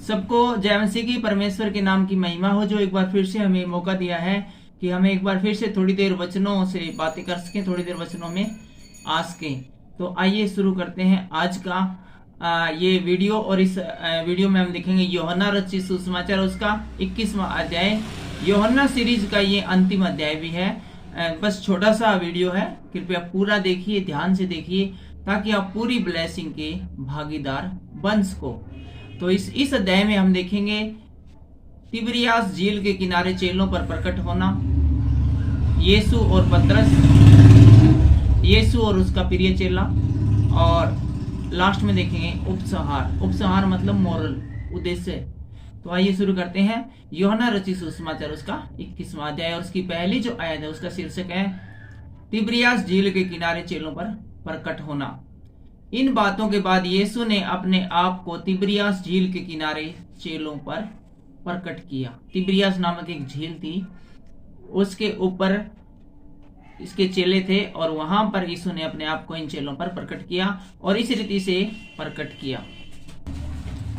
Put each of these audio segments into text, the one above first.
सबको जय मसीह की, परमेश्वर के नाम की महिमा हो, जो एक बार फिर से हमें मौका दिया है कि हमें एक बार फिर से थोड़ी देर वचनों से बातें कर सकें, थोड़ी देर वचनों में आ सकें। तो आइए शुरू करते हैं आज का ये वीडियो। और इस वीडियो में हम देखेंगे यूहन्ना रचित सुसमाचार, उसका 21वां अध्याय। यूहन्ना सीरीज का ये अंतिम अध्याय भी है। बस छोटा सा वीडियो है, कृपया पूरा देखिए, ध्यान से देखिए, ताकि आप पूरी ब्लेसिंग के भागीदार बन सको। तो इस अध्याय में हम देखेंगे तिबिरियास झील के किनारे चेलों पर प्रकट होना, यीशु और पतरस, यीशु और उसका प्रिय चेला, और लास्ट में देखेंगे उपसंहार। उपसंहार मतलब मोरल, उद्देश्य। तो आइए शुरू करते हैं। यूहन्ना रचित सुसमाचार, उसका 21वां अध्याय, और उसकी पहली जो आयत है उसका शीर्षक है तिबिरियास झील के किनारे चेलों पर प्रकट होना। इन बातों के बाद यीशु ने अपने आप को तिबिरियास झील के किनारे चेलों पर प्रकट किया। तिबिरियास नामक एक झील थी, उसके ऊपर इसके चेले थे, और वहां पर यीशु ने अपने आप को इन चेलों पर प्रकट किया और इस रीति से प्रकट किया।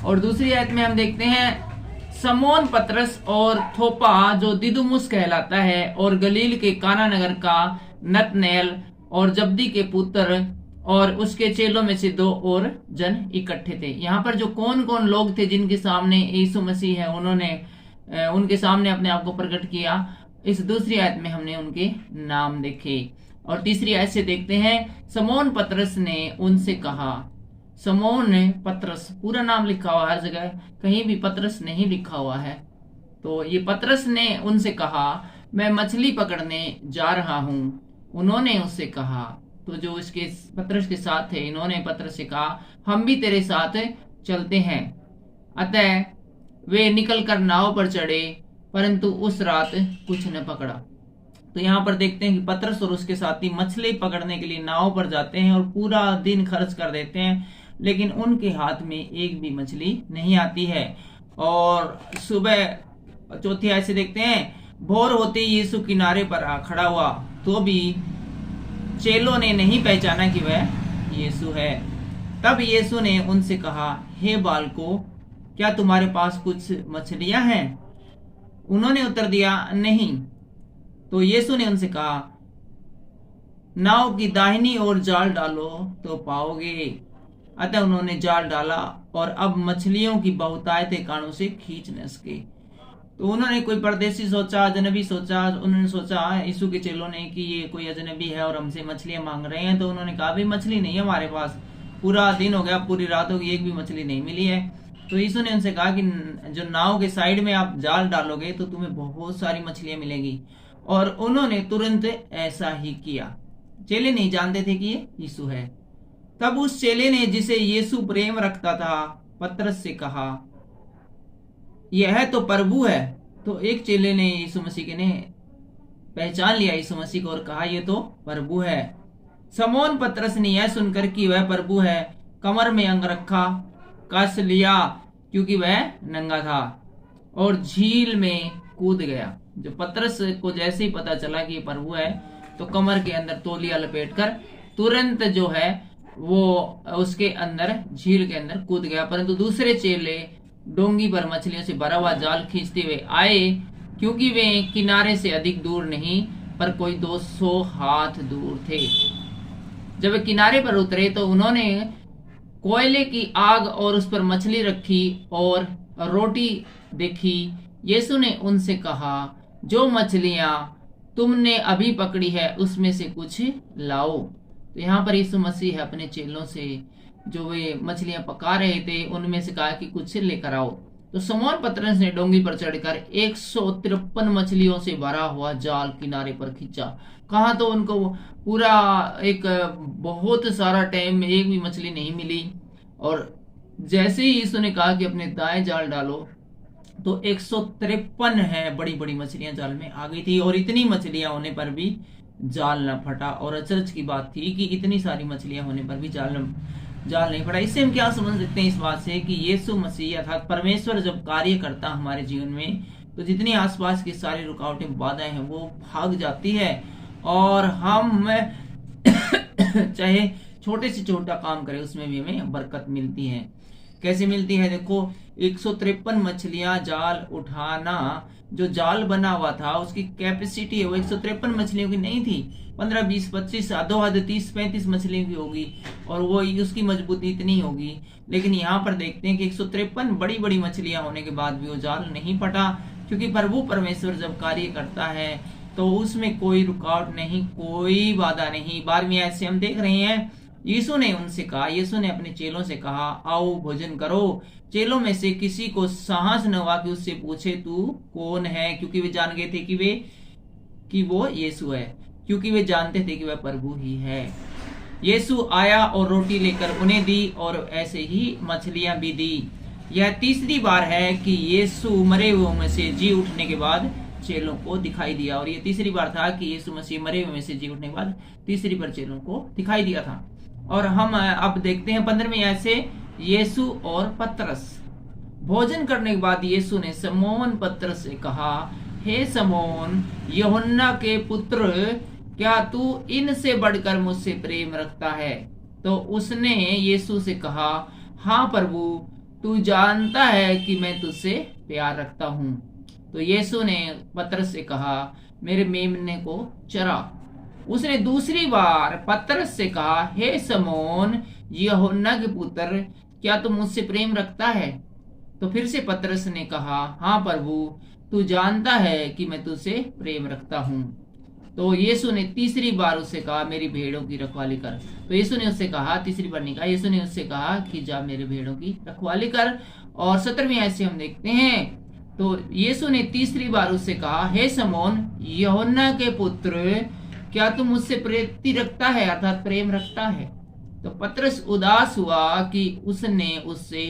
और दूसरी आयत में हम देखते हैं समौन पतरस और थोपा, जो दिदुमुस कहलाता है, और गलील के काना नगर का नतनएल और जब्दी के पुत्र और उसके चेलों में से 2 और जन इकट्ठे थे। यहाँ पर जो कौन कौन लोग थे जिनके सामने यीशु मसीह है, उन्होंने उनके सामने अपने आप को प्रकट किया, इस दूसरी आयत में हमने उनके नाम देखे। और तीसरी आयत से देखते हैं समौन पतरस ने उनसे कहा। समौन पतरस पूरा नाम लिखा हुआ है हर जगह, कहीं भी पतरस नहीं लिखा हुआ है। तो ये पतरस ने उनसे कहा, मैं मछली पकड़ने जा रहा हूं। उन्होंने उससे कहा, तो जो इसके पतरस के साथ थे, इन्होंने पतरस से कहा, हम भी तेरे साथ चलते हैं। अतः वे निकलकर नाव पर चढ़े, परंतु उस रात कुछ न पकड़ा। तो यहाँ पर देखते हैं कि पतरस और उसके साथी मछली पकड़ने के लिए नाव पर जाते हैं और पूरा दिन खर्च कर देते हैं, लेकिन उनके हाथ में एक भी मछली नहीं आती है। और सुबह चौथी आयत से देखते हैं, भोर होते ही यीशु किनारे पर खड़ा हुआ, तो भी चेलों ने नहीं पहचाना कि वह यीशु है। तब यीशु ने उनसे कहा, हे बालकों, क्या तुम्हारे पास कुछ मछलियां हैं? उन्होंने उत्तर दिया, नहीं। तो यीशु ने उनसे कहा, नाव की दाहिनी ओर जाल डालो तो पाओगे। अतः उन्होंने जाल डाला और अब मछलियों की बहुतायत कानों से खींच न सके। तो उन्होंने कोई परदेसी सोचा, अजनबी सोचा। उन्होंने सोचा यीशु के चेलों ने कि ये कोई अजनबी है और हमसे मछलियां मांग रहे हैं। तो उन्होंने कहा, भाई मछली नहीं है हमारे पास, पूरा दिन हो गया, पूरी रात हो गई, एक भी मछली नहीं मिली है। तो यीशु ने उनसे कहा कि जो नाव के साइड में आप जाल डालोगे तो तुम्हें बहुत सारी मछलियां मिलेगी। और उन्होंने तुरंत ऐसा ही किया। चेले नहीं जानते थे कि ये यीशु है। तब उस चेले ने, जिसे यीशु प्रेम रखता था, पतरस से कहा, यह तो प्रभु है। तो एक चेले ने यीशु मसीह के ने पहचान लिया यीशु मसीह को और कहा, यह तो प्रभु है। समौन पतरस ने यह सुनकर कि वह प्रभु है, कमर में अंगरखा कस लिया, क्योंकि वह नंगा था, और झील में कूद गया। जो पतरस को जैसे ही पता चला कि ये प्रभु है, तो कमर के अंदर तौलिया लपेटकर तुरंत जो है वो उसके अंदर, झील के अंदर कूद गया। परंतु दूसरे चेले डोंगी पर मछलियों से भरा हुआ जाल खींचते हुए आए, क्योंकि वे किनारे से अधिक दूर नहीं, पर कोई 200 हाथ दूर थे। जब वे किनारे पर उतरे तो उन्होंने कोयले की आग और उस पर मछली रखी और रोटी देखी। यीशु ने उनसे कहा, जो मछलियां तुमने अभी पकड़ी है उसमें से कुछ लाओ। तो यहाँ पर यीशु मसीह अपने चेलों से, जो वे मछलियां पका रहे थे, उनमें से कहा कि कुछ लेकर आओ। तो समौन पतरस ने डोंगी पर चढ़कर 153 मछलियों से भरा हुआ जाल किनारे पर खींचा। कहा तो उनको पूरा एक बहुत सारा टाइम में एक भी मछली नहीं मिली। और जैसे ही यीशु ने कहा कि अपने दाएं जाल डालो, तो 153 है बड़ी बड़ी मछलियां जाल में आ गई थी। और इतनी मछलियां होने पर भी जाल न फटा। और अचरज की बात थी कि इतनी सारी मछलियां होने पर भी जाल नहीं फटा। इससे हम क्या समझ सकते हैं इस बात से कि यीशु मसीह अर्थात परमेश्वर जब कार्य करता हमारे जीवन में, तो जितनी आसपास की सारी रुकावटें, बाधाएं हैं, वो भाग जाती है। और हम चाहे छोटे से छोटा काम करें, उसमें भी हमें बरकत मिलती है। कैसे मिलती है? देखो 153 मछलियां जाल उठाना, जो जाल बना हुआ था उसकी कैपेसिटी है वो 153 मछलियों की नहीं थी, 15 20 25 आधो हद 30 35 मछलियों की होगी और वो उसकी मजबूती इतनी होगी। लेकिन यहाँ पर देखते हैं कि 153 बड़ी बड़ी मछलियां होने के बाद भी वो जाल नहीं फटा, क्योंकि प्रभु परमेश्वर जब कार्य करता है तो उसमें कोई रुकावट नहीं, कोई बाधा नहीं। 12वीं आयत से हम देख रहे हैं, यीशु ने उनसे कहा, यीशु ने अपने चेलों से कहा, आओ भोजन करो। चेलों में से किसी को साहस न हुआ कि उससे पूछे तू कौन है, क्योंकि वे जान गए थे कि वो यीशु है, क्योंकि वे जानते थे कि वह प्रभु ही है। यीशु आया और रोटी लेकर उन्हें दी और ऐसे ही मछलियां भी दी। यह तीसरी बार है कि यीशु मरे हुए में से जी उठने के बाद चेलों को दिखाई दिया, और ये तीसरी बार था कि यीशु मसीह मरे हुए में से जी उठने के बाद तीसरी बार चेलों को दिखाई दिया था। और हम अब देखते हैं 15वीं आयत से, यीशु और पतरस। भोजन करने के बाद यीशु ने शमौन पतरस से कहा, हे शमौन यूहन्ना के पुत्र, क्या तू इनसे बढ़कर मुझसे प्रेम रखता है? तो उसने यीशु से कहा, हाँ प्रभु, तू जानता है कि मैं तुझसे प्यार रखता हूँ। तो यीशु ने पतरस से कहा, मेरे मेमने को चरा। उसने दूसरी बार पतरस से कहा, हे शमौन यूहन्ना के पुत्र, क्या तू मुझसे प्रेम रखता है? तो फिर से पतरस ने कहा, हाँ प्रभु, तू जानता है कि मैं तुझसे प्रेम रखता हूँ। तो यीशु ने तीसरी बार उससे कहा, मेरी भेड़ों की रखवाली कर। तो यीशु ने उससे कहा, तीसरी बार नहीं कहा, यीशु ने उससे कहा कि जा मेरे भेड़ों की रखवाली कर। और 17वीं आयत से हम देखते हैं, तो यीशु ने तीसरी बार उससे कहा, हे शमौन यूहन्ना के पुत्र, क्या तू मुझसे प्रीति रखता है, अर्थात प्रेम रखता है? तो पतरस उदास हुआ कि उसने उससे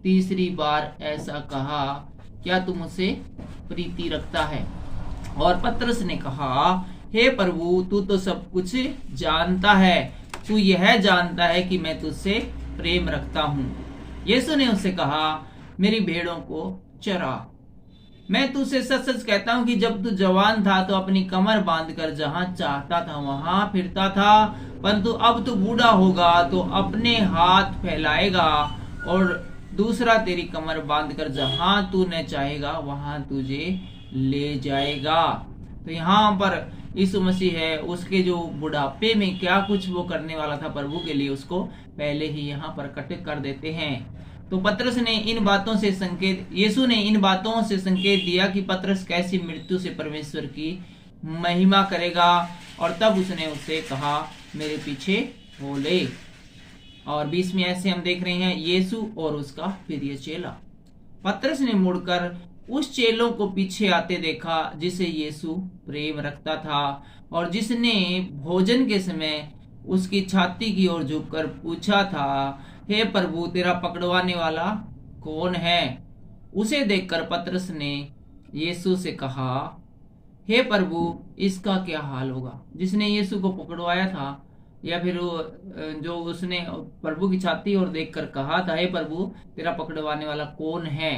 तीसरी बार ऐसा कहा, क्या तू मुझसे प्रीति रखता है? और पतरस ने कहा, हे प्रभु, तू तो सब कुछ जानता है, तू यह जानता है कि मैं तुझसे प्रेम रखता हूँ। यीशु ने उससे कहा, मेरी भेड़ों को चरा। मैं तुझसे सच सच कहता हूँ कि जब तू जवान था तो अपनी कमर बांधकर जहां चाहता था वहां फिरता था, परंतु अब तू बूढ़ा होगा तो अपने हाथ फैलाएगा और दूसरा तेरी कमर बांधकर जहां तू न चाहेगा वहां तुझे ले जाएगा। तो यहाँ पर यीशु मसीह है, उसके जो बुढ़ापे में क्या कुछ वो करने वाला था प्रभु के लिए, उसको पहले ही यहाँ प्रकट कर देते हैं। तो पतरस ने इन बातों से संकेत, यीशु ने इन बातों से संकेत दिया कि पतरस कैसी मृत्यु से परमेश्वर की महिमा करेगा, और तब उसने उससे कहा, मेरे पीछे हो ले। और 20वीं आयत से हम देख रहे हैं, यीशु और उसका प्रिय चेला। पतरस ने मुड़कर उस चेलों को पीछे आते देखा जिसे यीशु प्रेम रखता था, और जिसने भोजन के समय उसकी छाती की ओर झुककर पूछा था, हे प्रभु, तेरा पकड़वाने वाला कौन है? उसे देखकर पतरस ने यीशु से कहा, हे प्रभु, इसका क्या हाल होगा? जिसने यीशु को पकड़वाया था, या फिर जो उसने प्रभु की छाती ओर देखकर कहा था, हे प्रभु, तेरा पकड़वाने वाला कौन है?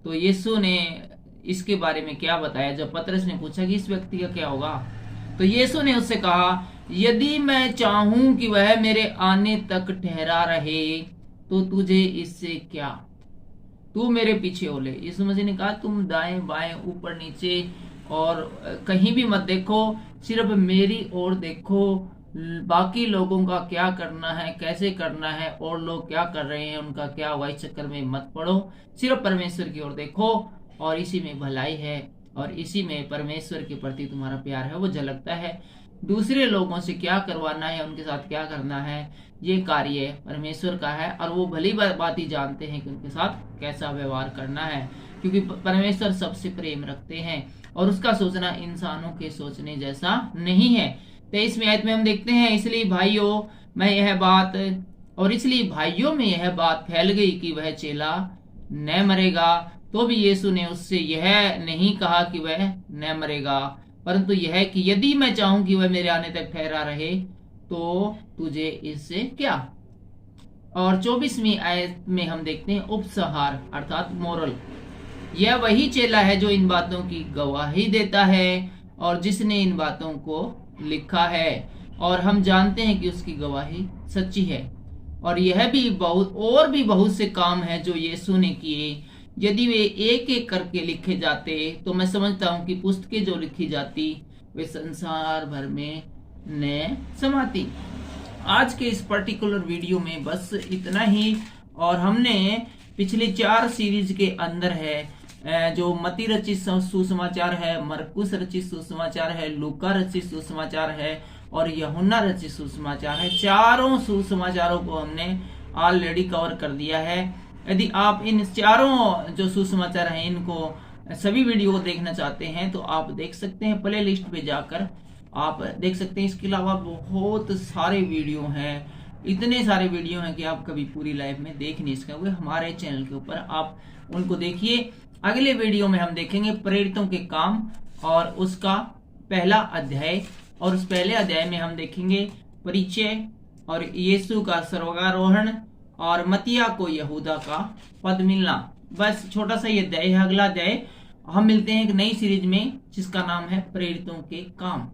तो यीशु ने इसके बारे में क्या बताया? जब पतरस ने पूछा कि इस व्यक्ति का क्या होगा, तो यीशु ने उससे कहा, यदि मैं चाहूं कि वह मेरे आने तक ठहरा रहे तो तुझे इससे क्या, तू मेरे पीछे हो ले। यीशु मसीह ने कहा, तुम दाएं बाएं ऊपर नीचे और कहीं भी मत देखो, सिर्फ मेरी ओर देखो। बाकी लोगों का क्या करना है, कैसे करना है, और लोग क्या कर रहे हैं, उनका क्या हुआ, इस चक्कर में मत पड़ो, सिर्फ परमेश्वर की ओर देखो, और इसी में भलाई है और इसी में परमेश्वर के प्रति तुम्हारा प्यार है वो झलकता है। दूसरे लोगों से क्या करवाना है, उनके साथ क्या करना है, ये कार्य परमेश्वर का है, और वो भली बात ही जानते हैं कि उनके साथ कैसा व्यवहार करना है, क्योंकि परमेश्वर सबसे प्रेम रखते हैं और उसका सोचना इंसानों के सोचने जैसा नहीं है। 23वीं आयत में हम देखते हैं, इसलिए भाइयों में यह बात फैल गई कि वह चेला न मरेगा। तो भी यीशु ने उससे यह नहीं कहा कि वह न मरेगा, परंतु यह कि यदि मैं चाहूं कि वह मेरे आने तक ठहरा रहे तो तुझे इससे क्या। और 24वीं आयत में हम देखते हैं उपसंहार अर्थात मोरल। यह वही चेला है जो इन बातों की गवाही देता है और जिसने इन बातों को लिखा है, और हम जानते हैं कि उसकी गवाही सच्ची है। और यह भी बहुत और भी बहुत से काम हैं जो यीशु ने किए। यदि वे एक एक करके लिखे जाते तो मैं समझता हूं कि पुस्तकें जो लिखी जाती वे संसार भर में न समाती। आज के इस पर्टिकुलर वीडियो में बस इतना ही। और हमने पिछले 4 सीरीज के अंदर है जो मती रचित सुसमाचार है, मरकुस रचित सुसमाचार है, लूका रचित सुसमाचार है और यूहन्ना रचित सुसमाचार है। चारों सुसमाचारों को हमने ऑलरेडी कवर कर दिया है। यदि आप इन चारों जो सुसमाचार हैं इनको सभी वीडियो को देखना चाहते हैं तो आप देख सकते हैं, प्ले लिस्ट पे जाकर आप देख सकते हैं। इसके अलावा बहुत सारे वीडियो हैं, इतने सारे वीडियो हैं कि आप कभी पूरी लाइफ में देख नहीं सकोगे। हमारे चैनल के ऊपर आप उनको देखिए। अगले वीडियो में हम देखेंगे प्रेरितों के काम और उसका पहला अध्याय, और उस पहले अध्याय में हम देखेंगे परिचय और यीशु का स्वर्गारोहण और मतिया को यहूदा का पद मिलना। बस छोटा सा ये अध्याय है। अगला अध्याय हम मिलते हैं एक नई सीरीज में जिसका नाम है प्रेरितों के काम।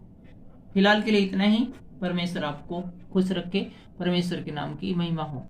फिलहाल के लिए इतना ही। परमेश्वर आपको खुश रखे। परमेश्वर के नाम की महिमा हो।